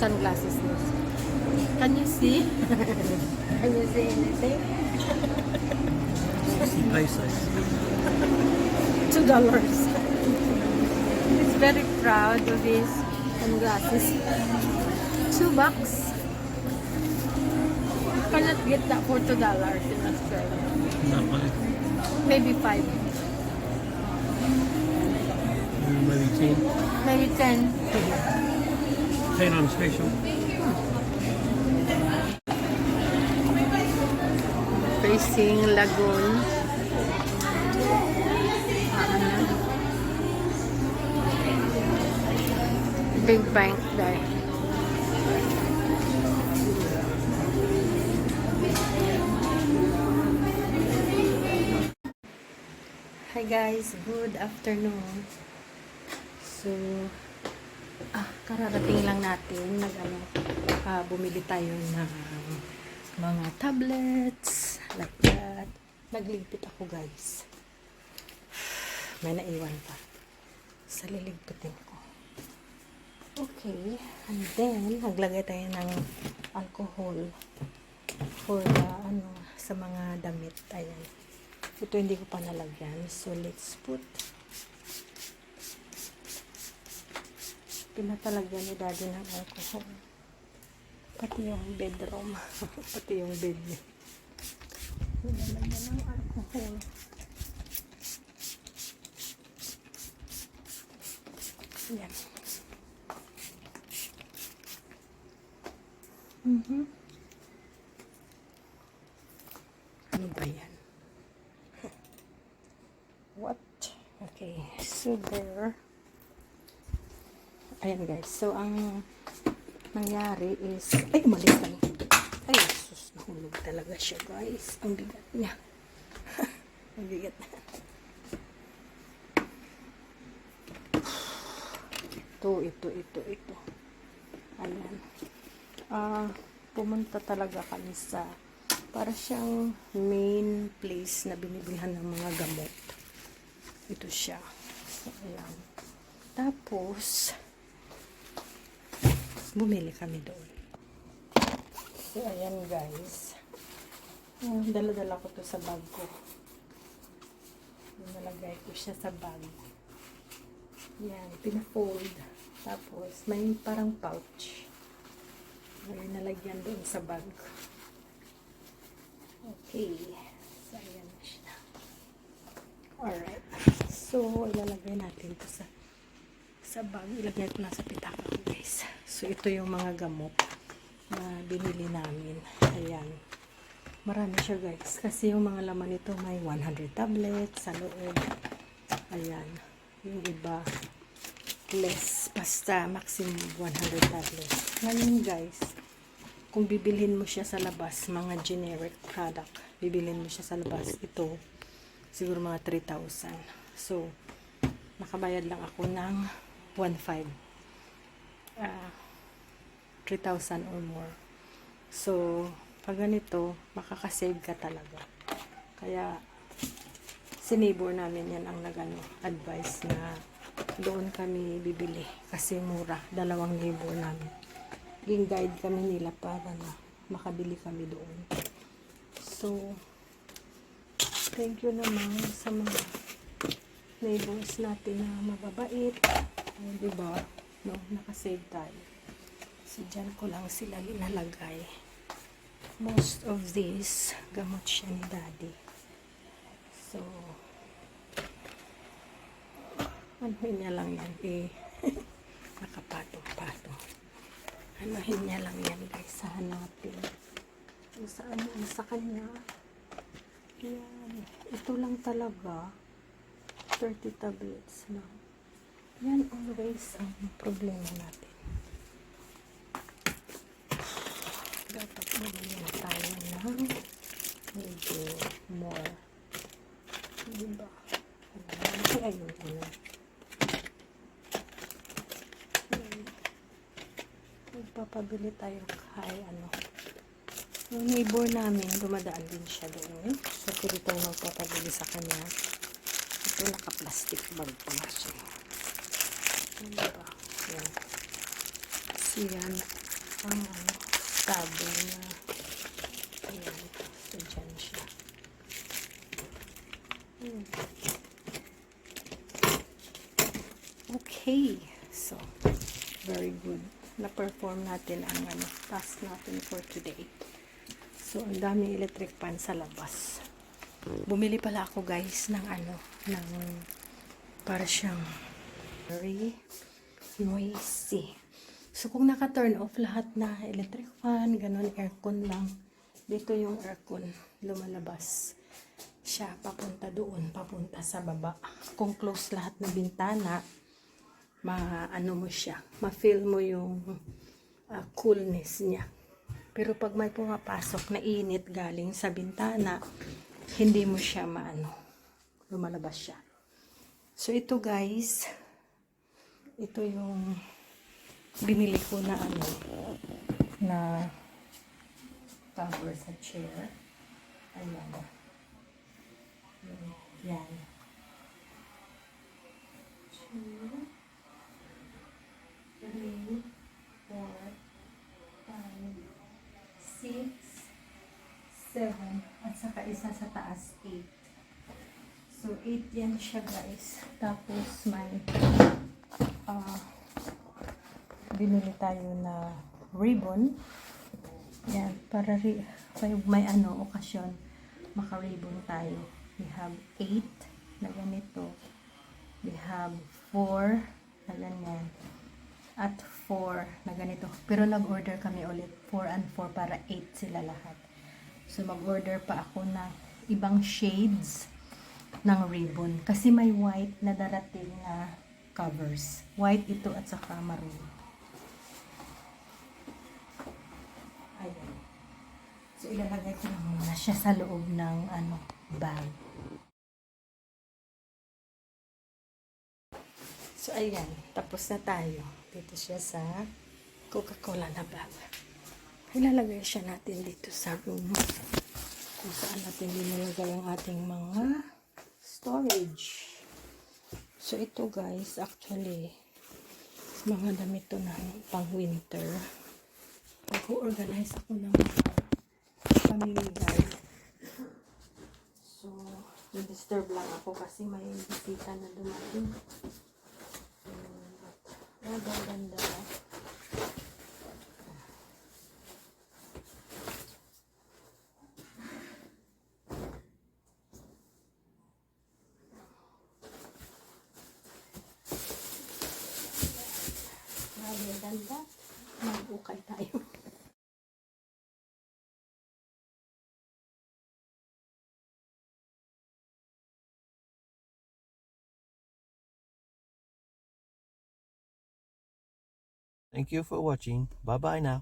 sunglasses mo. Can you see? Can you see anything? 60 pesos. $2. He's very proud of his sunglasses. $2. You cannot get that for $2 in Australia. Not bad. Maybe 5. Maybe 10. Maybe 10. 10 on special. Facing Lagoon. Big bank there. Hi guys, good afternoon. So, kararating lang natin bumili tayo ng mga tablets like that. Nagligpit ako guys. May naiwan pa. Sa liligpitin ko. Okay, and then naglagay tayo ng alcohol for sa mga damit. Ayan. Ito hindi ko pa nalagyan. So let's put. Pinatalagyan ni Daddy ng alcohol. Pati yung bedroom. Pati yung bed niya. Pinalagyan ng alcohol. Ayan. Ano ba yan? What? Okay. So there. Ayan guys. So ang nangyari is ay umalis lang. Ay sus, nahulog talaga siya guys. Ang bigat niya. Ang bigat na. Ito. Ayan. Pumunta talaga kami sa para siyang main place na binibilhan ng mga gamot. Ito siya. So, ayan. Tapos, bumili kami doon. So, ayan guys. Dala-dala ko to sa bag ko. Nalagay ko siya sa bag. Yan, pina-fold. Tapos, may parang pouch. May nalagyan doon sa bag. Okay. So, ayan na siya. Alright. So, ilalagay natin ito sa bag. Ilagay ko lang sa pitaka ko, guys. So, ito yung mga gamot na binili namin. Ayan. Marami siya, guys. Kasi yung mga laman nito may 100 tablets sa loob. Ayan. Yung iba, less. Basta, maximum 100 tablets. Ngayon, guys, kung bibilhin mo siya sa labas, mga generic product, bibilhin mo siya sa labas, ito, siguro mga 3,000. So, nakabayad lang ako ng 1,500. 3,000 or more. So, pag ganito, makakasave ka talaga. Kaya, sinibor namin yan ang advice na doon kami bibili. Kasi mura. 2,000 namin. Ging-guide kami nila para na makabili kami doon. So, thank you naman sa mga neighbors natin na mababait. Diba? No, nakasave tayo. So, dyan ko lang sila linalagay. Most of this, gamot siya ni Daddy. So, anuhin niya lang yan. Nakapatong-patong. Anuhin niya lang yan, guys. Hanapin. Kung saan yung sa kanya. Yan. Ito lang talaga. 30 tablets na. Yan always ang problema natin. Dapat magiging tayo ng medyo more. Diba? Ayun. Magpapabili tayo kay yung neighbor namin, dumadaan din siya doon. So, pwede tayo magpapabili sa kanya. Ito, naka-plastic bag pa siya. Ano ba? Yan. So, yan. ang stubber na ayan. So, dyan siya. Okay. So, very good. Na-perform natin ang task natin for today. So, ang daming electric pan sa labas. Bumili pala ako guys ng ng para siyang very noisy. So, kung naka-turn off lahat na electric fan, ganun, aircon lang. Dito yung aircon, lumalabas siya, papunta doon, papunta sa baba. Kung close lahat ng bintana, mo siya, ma-feel mo yung coolness niya. Pero pag may pumapasok na init galing sa bintana, hindi mo siya lumalabas siya. So, ito guys, ito yung binili ko na na cover sa chair. Ayan. Yan. 2, 3, 4, 5, 6, 7, at saka isa sa taas 8. So, 8 yan siya guys. Tapos may binili tayo na ribbon. Yan, para may okasyon, maka-ribbon tayo. We have 8 na ganito. We have 4 na ganyan. At 4 na ganito. Pero nag-order kami ulit 4 and 4 para 8 sila lahat. So, mag-order pa ako ng ibang shades ng ribbon. Kasi may white na darating na covers. White ito at saka maroon. Ayan. So, ilalagay ko na muna siya sa loob ng bag. So, ayan. Tapos na tayo. Dito siya sa Coca-Cola na bag. Ilalagay siya natin dito sa room. Kung saan natin dinalagay ang ating mga storage. So, ito guys, actually, mga damit to na pang winter. Mag-organize ako ng mga pamimigay. So, na-disturb lang ako kasi may bisita na dumating. Ganda. Ganda. Mag-ukay tayo. Thank you for watching. Bye bye now.